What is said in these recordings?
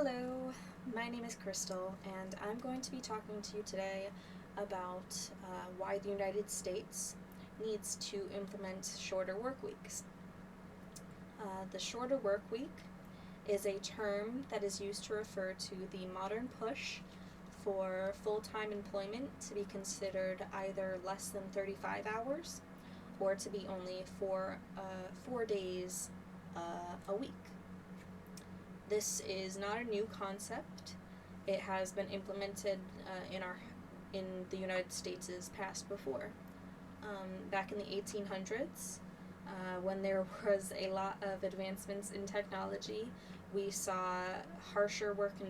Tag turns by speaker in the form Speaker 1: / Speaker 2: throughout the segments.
Speaker 1: Hello, my name is Crystal, and I'm going to be talking to you today about why the United States needs to implement shorter work weeks. The shorter work week is a term that is used to refer to the modern push for full time employment to be considered either less than 35 hours or to be only 4 days a week. This is not a new concept. It has been implemented in the United States' past before. Back in the 1800s, when there was a lot of advancements in technology, we saw harsher working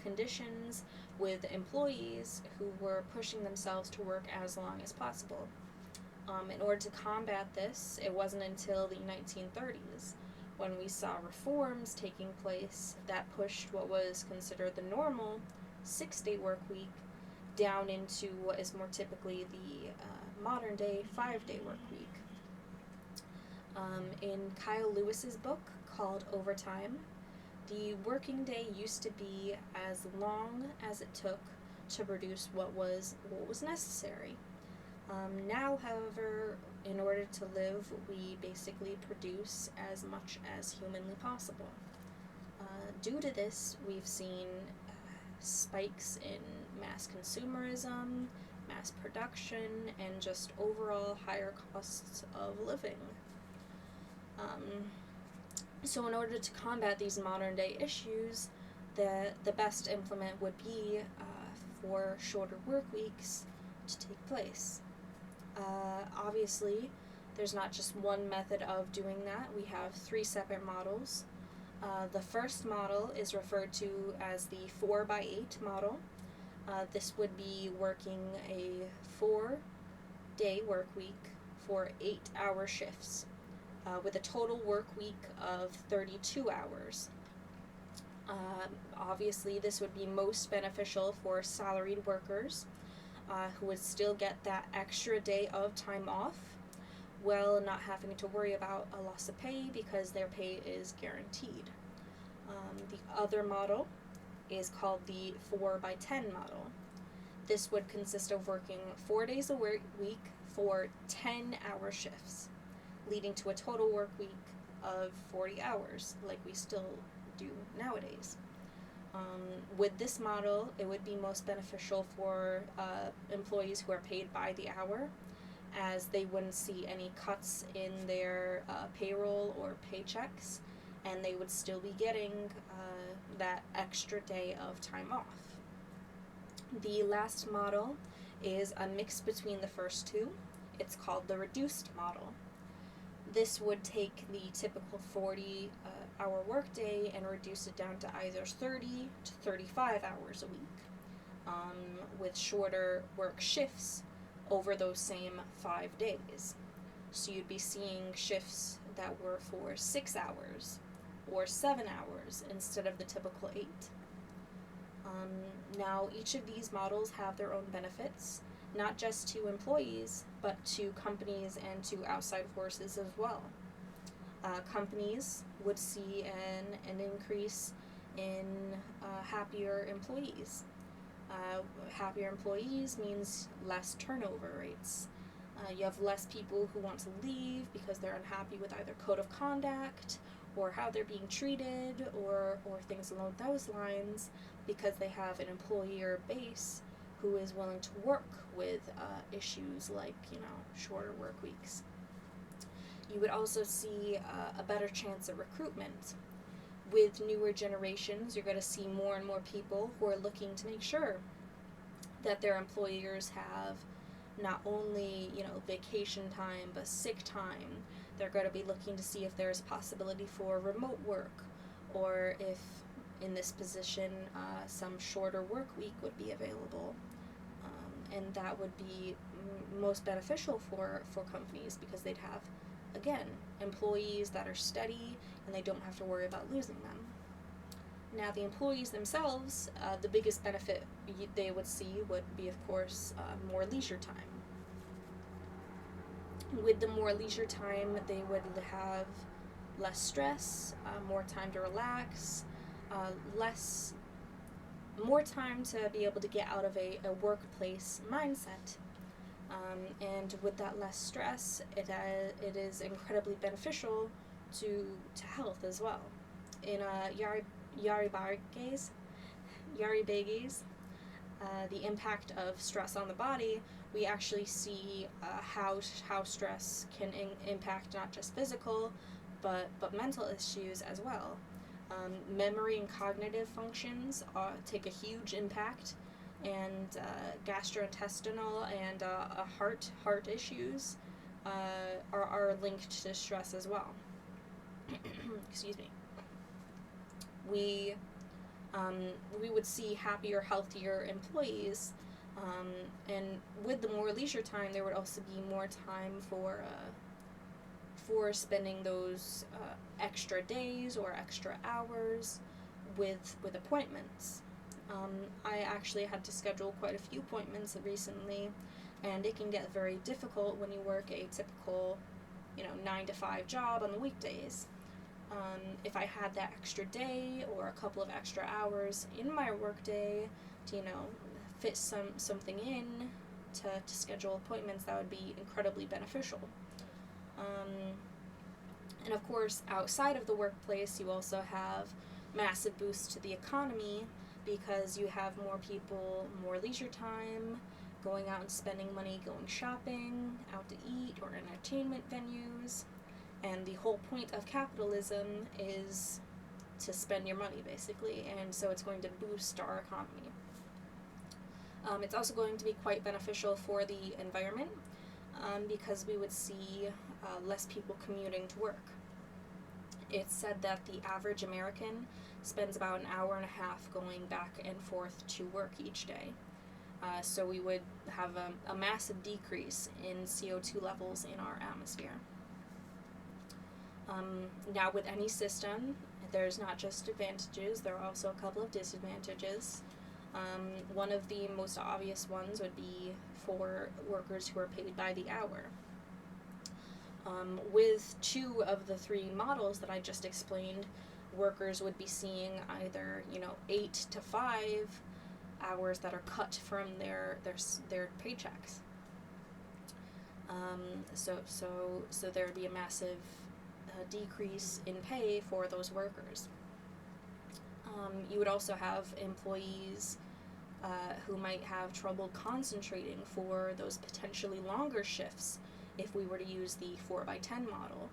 Speaker 1: conditions with employees who were pushing themselves to work as long as possible. In order to combat this, it wasn't until the 1930s when we saw reforms taking place that pushed what was considered the normal 6-day work week down into what is more typically the modern day 5-day work week. In Kyle Lewis's book called Overtime, the working day used to be as long as it took to produce what was necessary. Now, however, in order to live, we basically produce as much as humanly possible. Due to this, we've seen spikes in mass consumerism, mass production, and just overall higher costs of living. So in order to combat these modern day issues, the best implement would be for shorter work weeks to take place. Obviously, there's not just one method of doing that. We have 3 separate models. The first model is referred to as the 4x8 model. This would be working a 4-day work week for 8-hour shifts with a total work week of 32 hours. Obviously, this would be most beneficial for salaried workers who would still get that extra day of time off while not having to worry about a loss of pay because their pay is guaranteed. The other model is called the 4x10 model. This would consist of working 4 days a week for 10-hour shifts, leading to a total work week of 40 hours, like we still do nowadays. With this model, it would be most beneficial for employees who are paid by the hour, as they wouldn't see any cuts in their payroll or paychecks, and they would still be getting that extra day of time off. The last model is a mix between the first two. It's called the reduced model. This would take the typical 40-hour workday and reduce it down to either 30 to 35 hours a week, with shorter work shifts over those same 5 days. So you'd be seeing shifts that were for 6 hours or 7 hours instead of the typical 8. Now, each of these models have their own benefits, not just to employees, but to companies and to outside forces as well. Companies would see an increase in happier employees. Happier employees means less turnover rates. You have less people who want to leave because they're unhappy with either code of conduct or how they're being treated or things along those lines, because they have an employer base who is willing to work with issues like, shorter work weeks. You would also see a better chance at recruitment. With newer generations, you're going to see more and more people who are looking to make sure that their employers have not only, vacation time, but sick time. They're going to be looking to see if there's possibility for remote work, or if in this position some shorter work week would be available. And that would be most beneficial for companies, because they'd have, again, employees that are steady and they don't have to worry about losing them. Now, the employees themselves, the biggest benefit they would see would be, of course, more leisure time. With the more leisure time, they would have less stress, more time to relax, less, more time to be able to get out of a workplace mindset. And with that less stress, it is incredibly beneficial to health as well. In Yari Beges, the impact of stress on the body, we actually see how stress can impact not just physical, but mental issues as well. Memory and cognitive functions take a huge impact, and gastrointestinal and heart issues are linked to stress as well. Excuse me. We would see happier, healthier employees, and with the more leisure time, there would also be more time for spending those extra days or extra hours with appointments. I actually had to schedule quite a few appointments recently, and it can get very difficult when you work a typical, 9 to 5 job on the weekdays. If I had that extra day or a couple of extra hours in my workday to, fit something in to schedule appointments, that would be incredibly beneficial. And of course, outside of the workplace, you also have massive boosts to the economy because you have more people, more leisure time, going out and spending money, going shopping, out to eat, or entertainment venues. And the whole point of capitalism is to spend your money, basically, and so it's going to boost our economy. It's also going to be quite beneficial for the environment because we would see less people commuting to work. It's said that the average American spends about an hour and a half going back and forth to work each day. So we would have a massive decrease in CO2 levels in our atmosphere. Now, with any system, there's not just advantages, there are also a couple of disadvantages. One of the most obvious ones would be for workers who are paid by the hour. With 2 of the 3 models that I just explained, workers would be seeing either 8 to 5 hours that are cut from their paychecks. So there would be a massive decrease in pay for those workers. You would also have employees who might have trouble concentrating for those potentially longer shifts if we were to use the 4x10 model,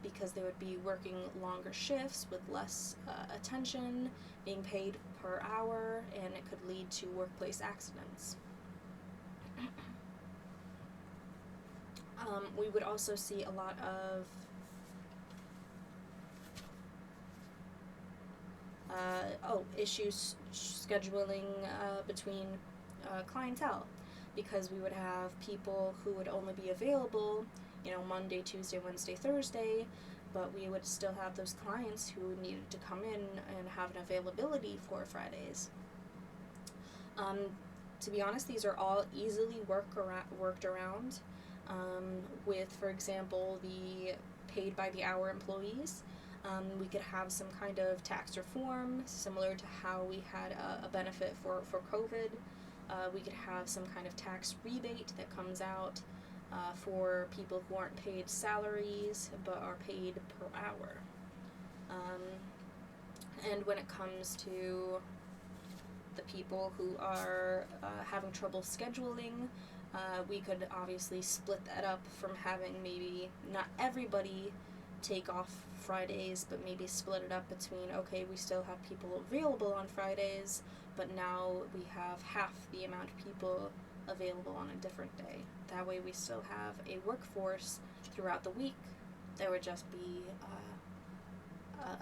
Speaker 1: because they would be working longer shifts with less attention, being paid per hour, and it could lead to workplace accidents. We would also see a lot of issues scheduling between clientele, because we would have people who would only be available, Monday, Tuesday, Wednesday, Thursday, but we would still have those clients who needed to come in and have an availability for Fridays. To be honest, these are all easily worked around with, for example, the paid by the hour employees. We could have some kind of tax reform similar to how we had a benefit for COVID. We could have some kind of tax rebate that comes out for people who aren't paid salaries but are paid per hour. And when it comes to the people who are having trouble scheduling, we could obviously split that up from having maybe not everybody take off Fridays, but maybe split it up between, okay, we still have people available on Fridays, but now we have half the amount of people available on a different day. That way we still have a workforce throughout the week that would just be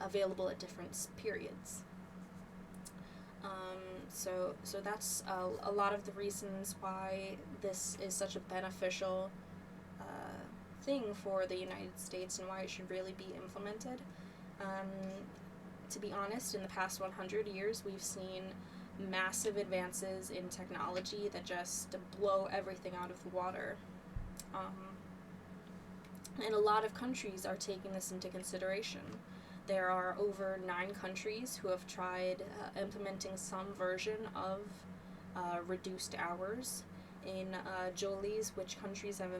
Speaker 1: available at different periods. So that's a lot of the reasons why this is such a beneficial thing for the United States and why it should really be implemented. To be honest, in the past 100 years, we've seen massive advances in technology that just blow everything out of the water. And a lot of countries are taking this into consideration. There are over 9 countries who have tried implementing some version of reduced hours. In Jolie's, which countries have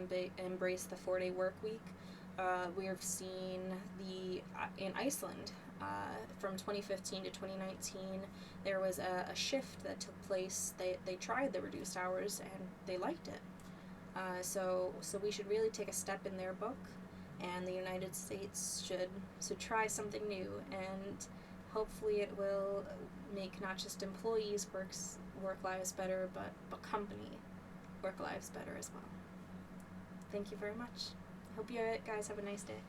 Speaker 1: embraced the 4-day work week, we have seen in Iceland, from 2015 to 2019, there was a shift that took place. They tried the reduced hours and they liked it. So we should really take a step in their book, and the United States should try something new, and hopefully it will make not just employees' work lives better, but company work lives better as well. Thank you very much. I hope you guys have a nice day.